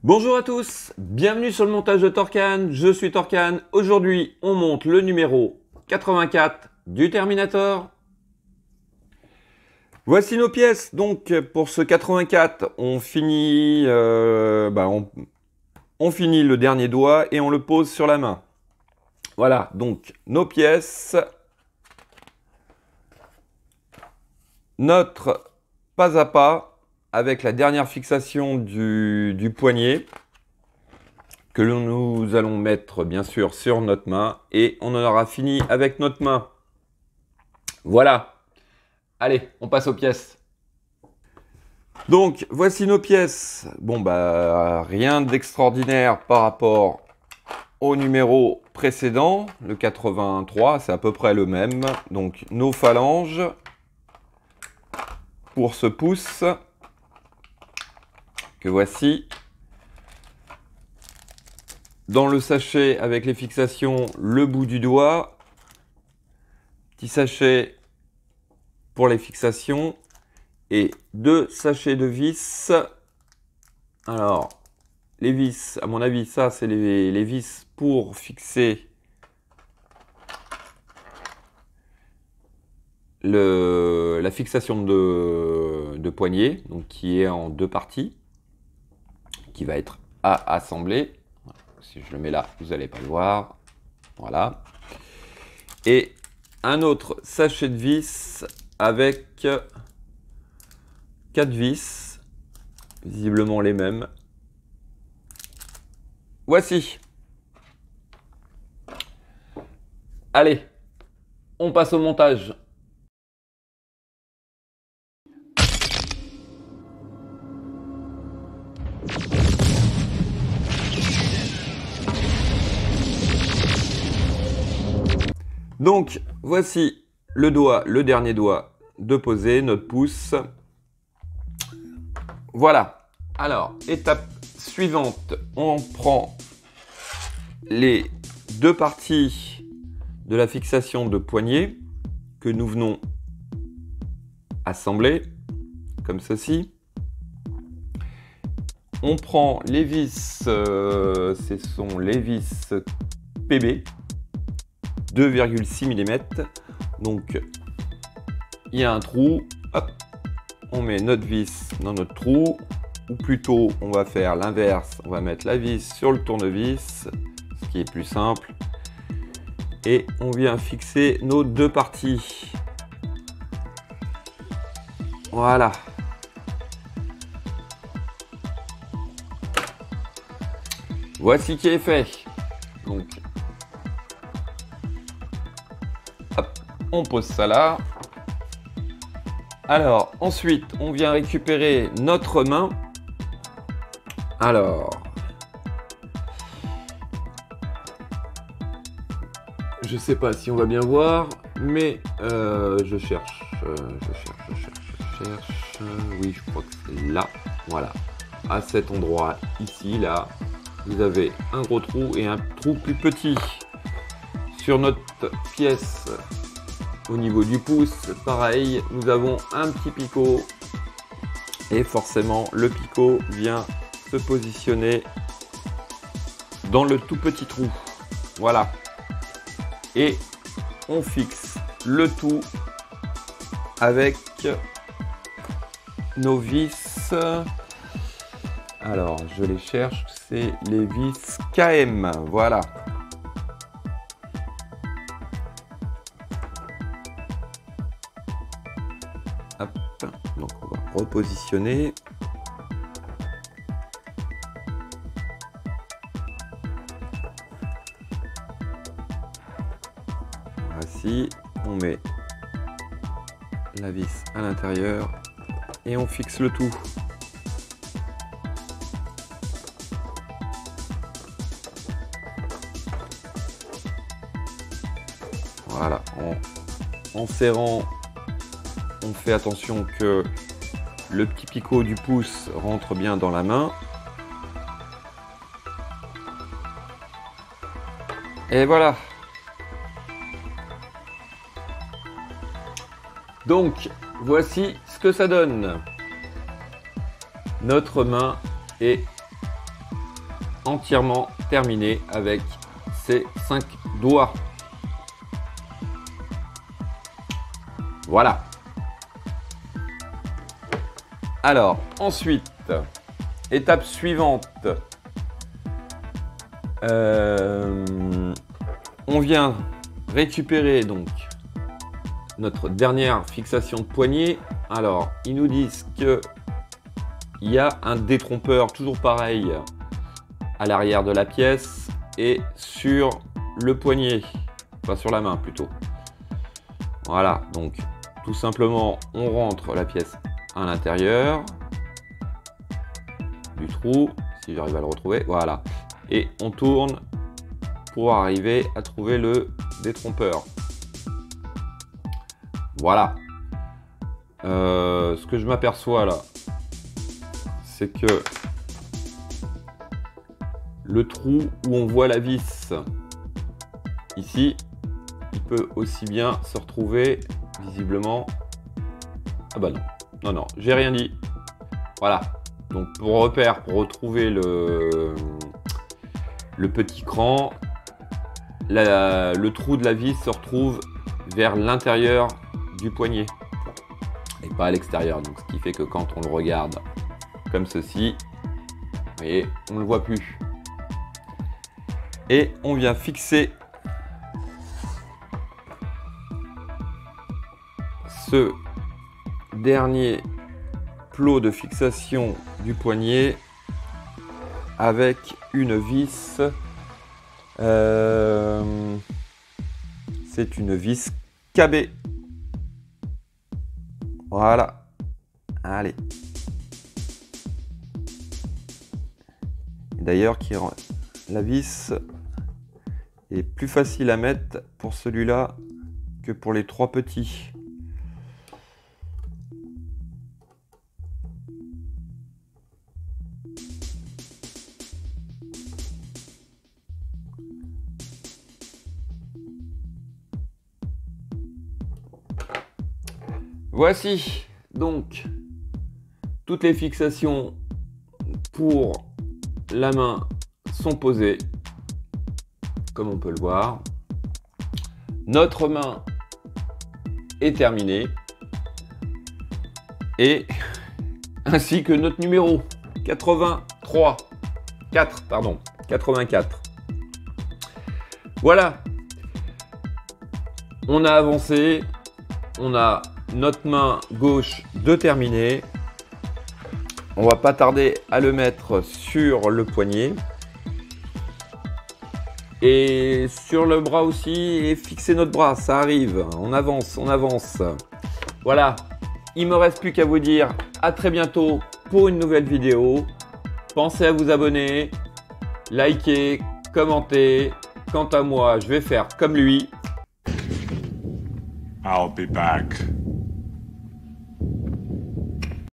Bonjour à tous, bienvenue sur le montage de Torcan, je suis Torcan. Aujourd'hui, on monte le numéro 84 du Terminator. Voici nos pièces. Donc pour ce 84, on finit, on finit le dernier doigt et on le pose sur la main. Voilà, donc nos pièces. Notre pas à pas avec la dernière fixation du poignet que nous allons mettre bien sûr sur notre main et on en aura fini avec notre main. Voilà. Allez, on passe aux pièces. Donc, voici nos pièces. Bon, bah, rien d'extraordinaire par rapport au numéro précédent, le 83, c'est à peu près le même. Donc, nos phalanges pour ce pouce que voici. Dans le sachet avec les fixations, le bout du doigt. Petit sachet pour les fixations. Et 2 sachets de vis. Alors, les vis, à mon avis, ça, c'est les vis pour fixer la fixation de poignet, donc qui est en 2 parties, qui va être à assembler. Si je le mets là, vous n'allez pas le voir. Voilà. Et un autre sachet de vis avec 4 vis, visiblement les mêmes. Voici. Allez, on passe au montage. Donc, voici le doigt, le dernier doigt de poser, notre pouce. Voilà. Alors, étape suivante, on prend les 2 parties de la fixation de poignet que nous venons assembler, comme ceci. On prend les vis, ce sont les vis PB, 2,6 mm. Donc, il y a un trou. Hop, on met notre vis dans notre trou. Ou plutôt, on va faire l'inverse. On va mettre la vis sur le tournevis, ce qui est plus simple. Et on vient fixer nos 2 parties. Voilà. Voici qui est fait. Donc, hop, on pose ça là. Alors, ensuite, on vient récupérer notre main. Alors, je sais pas si on va bien voir, mais je cherche. Oui, je crois que c'est là. Voilà. À cet endroit, ici, là, vous avez un gros trou et un trou plus petit. Sur notre pièce, au niveau du pouce, pareil, nous avons un petit picot. Et forcément, le picot vient se positionner dans le tout petit trou. Voilà. Et on fixe le tout avec nos vis. Alors, je les cherche, c'est les vis KM. Voilà. Hop. Donc, on va repositionner. Voici, on met la vis à l'intérieur et on fixe le tout. Voilà, en serrant, on fait attention que le petit picot du pouce rentre bien dans la main. Et voilà. Donc, voici ce que ça donne. Notre main est entièrement terminé avec ces 5 doigts. Voilà. Alors, ensuite, étape suivante. On vient récupérer donc notre dernière fixation de poignet. Alors, ils nous disent que il y a un détrompeur, toujours pareil, à l'arrière de la pièce et sur le poignet, enfin sur la main plutôt. Voilà, donc tout simplement, on rentre la pièce à l'intérieur du trou, si j'arrive à le retrouver, voilà, et on tourne pour arriver à trouver le détrompeur. Voilà. Ce que je m'aperçois là, c'est que le trou où on voit la vis ici, il peut aussi bien se retrouver visiblement. Ah bah non, non, non, j'ai rien dit. Voilà. Donc pour repère, pour retrouver le petit cran, le trou de la vis se retrouve vers l'intérieur du poignet et pas à l'extérieur. Donc ce qui fait que quand on le regarde comme ceci, vous voyez, on ne le voit plus. Et on vient fixer ce dernier plot de fixation du poignet avec une vis. C'est une vis KB. Voilà. Allez. D'ailleurs, la vis est plus facile à mettre pour celui-là que pour les 3 petits. Voici donc toutes les fixations pour la main sont posées, comme on peut le voir. Notre main est terminée et ainsi que notre numéro 84. Voilà, on a avancé, on a notre main gauche de terminée. On va pas tarder à le mettre sur le poignet et sur le bras aussi, et fixer notre bras, ça arrive, on avance, on avance. Voilà, il me reste plus qu'à vous dire à très bientôt pour une nouvelle vidéo. Pensez à vous abonner, liker, commenter. Quant à moi, je vais faire comme lui. I'll be back.